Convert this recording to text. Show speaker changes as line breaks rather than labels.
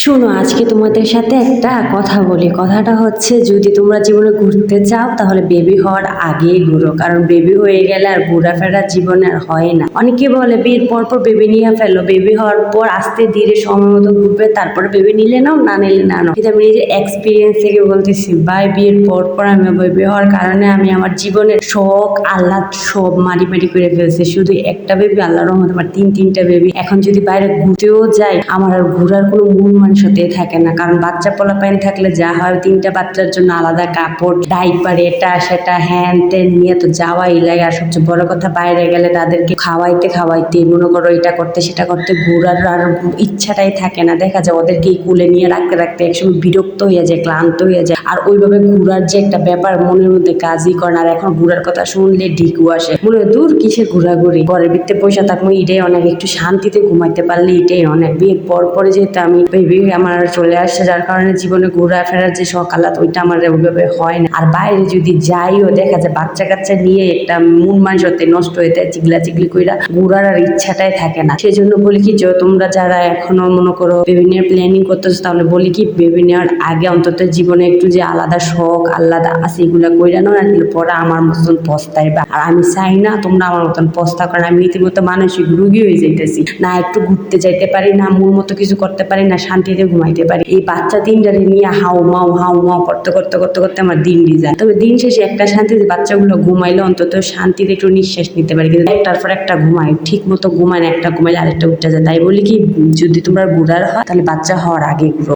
শোনো, আজকে তোমাদের সাথে একটা কথা বলি। কথাটা হচ্ছে, যদি তোমরা জীবনে ঘুরতে চাও তাহলে বেবি হওয়ার আগেই ঘুরো, কারণ বেবি হয়ে গেলে আর ঘোরাফেরা জীবনে আর হয় না। অনেকে বলে বিয়ের পর পর বেবি নিয়ে ফেলো, বেবি হওয়ার পর আস্তে ধীরে সময় মতো ঘুরবে, তারপরে বেবি নিলে নাও, না নিলে না নাও। কিন্তু আমি নিজের এক্সপিরিয়েন্স থেকে বলতেছি ভাই, বিয়ের পর পর আমি বেবি হওয়ার কারণে আমি আমার জীবনের শখ আহ্লাদ সব মারি মারি করে ফেলছি। শুধু একটা বেবি, আল্লাহর রহমতে আমার তিনটা বেবি। এখন যদি বাইরে ঘুরতেও যাই, আমার আর ঘোরার কোনো মন মানসিকতাই থাকে না, কারণ বাচ্চা পোলাপাইন থাকলে যা হয়, তিনটা বাচ্চার জন্য আলাদা কাপড়, ডাইপার, এটা সেটা হ্যান ত্যান নিয়ে তো যাওয়াই লাগে। আর সবচেয়ে বড় কথা, বাইরে গেলে তাদেরকে খাওয়াইতে মনে করো এটা করতে সেটা করতে, ঘোরার আর ইচ্ছাটাই থাকে না। দেখা যায় ওদেরকে কুলে নিয়ে রাখতে রাখতে একসময় বিরক্ত হয়ে যায়, ক্লান্ত হয়ে যায়। আর ওইভাবে ঘোরার যে একটা ব্যাপার মনের মধ্যে কাজই করে না। আর এখন ঘোরার কথা শুনলে ঢিকু আসে, মনে হয় দূর কিসের ঘোরাঘুরি, ঘরের ভিতরে পয়সা থাকবো এটাই অনেক, একটু শান্তিতে ঘুমাইতে পারলে এটাই অনেক। বিয়ের পর পরে যেহেতু আমি বেবি আমার চলে আসছে, যার কারণে জীবনে ঘোরাফেরার যে সকালাত ওইটা আমার ওইভাবে হয় না। আর বাইরে যদি যাইও, দেখা যায় বাচ্চা কাচ্চা নিয়ে একটা মন মানসিকতা নষ্ট হয়ে যায়, চিগলি কইরা ঘোরার আর ইচ্ছাটাই থাকে না। সেজন্য বলি কি, যে তোমরা যারা এখনো মনে করো বেবি নেওয়ার প্ল্যানিং করতেছো, তাহলে বলি কি, বেবি নেওয়ার আগে অন্তত জীবনে একটু যে আলাদা শখ আলাদা আছে এগুলা কইরা নাও, না পরে আমার মতন পস্তাইবা। আর আমি চাই না তোমরা আমার মতন পস্তা, কারণ আমি রীতিমতো মানসিক রোগী হয়ে যাইতেছি। না একটু ঘুরতে যাইতে পারি, না মন মতো কিছু করতে পারি, না শান্তিতে ঘুমাইতে পারি। এই বাচ্চা তিনটারে নিয়ে হাউ মাউ করতে করতে করতে করতে আমার দিন যায়। তবে দিন শেষে একটা শান্তি, যে বাচ্চাগুলো ঘুমাইলে অন্তত শান্তিতে একটু নিঃশ্বাস নিতে পারি। কিন্তু একটার পর একটা ঘুমায়, ঠিক মতো ঘুমায় না, একটা ঘুমাইলে আরেকটা উঠে যায়। তাই বলি কি, যদি তোমরা ঘুরার হয় তাহলে বাচ্চা হওয়ার আগে ঘুরো।